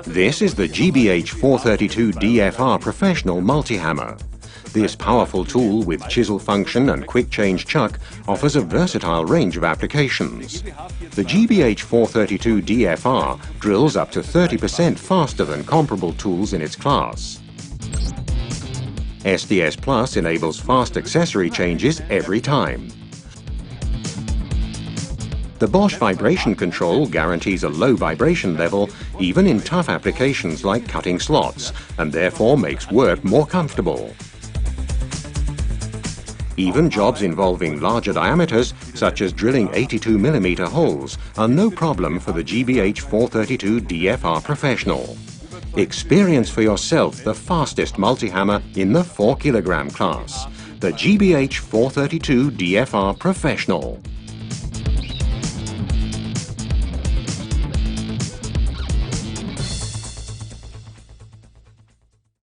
This is the GBH 432 DFR Professional Multi-Hammer. This powerful tool with chisel function and quick change chuck offers a versatile range of applications. The GBH 432 DFR drills up to 30% faster than comparable tools in its class. SDS Plus enables fast accessory changes every time. The Bosch Vibration Control guarantees a low vibration level even in tough applications like cutting slots, and therefore makes work more comfortable. Even jobs involving larger diameters, such as drilling 82mm holes, are no problem for the GBH 432 DFR Professional. Experience for yourself the fastest multi-hammer in the 4 kg class, the GBH 432 DFR Professional.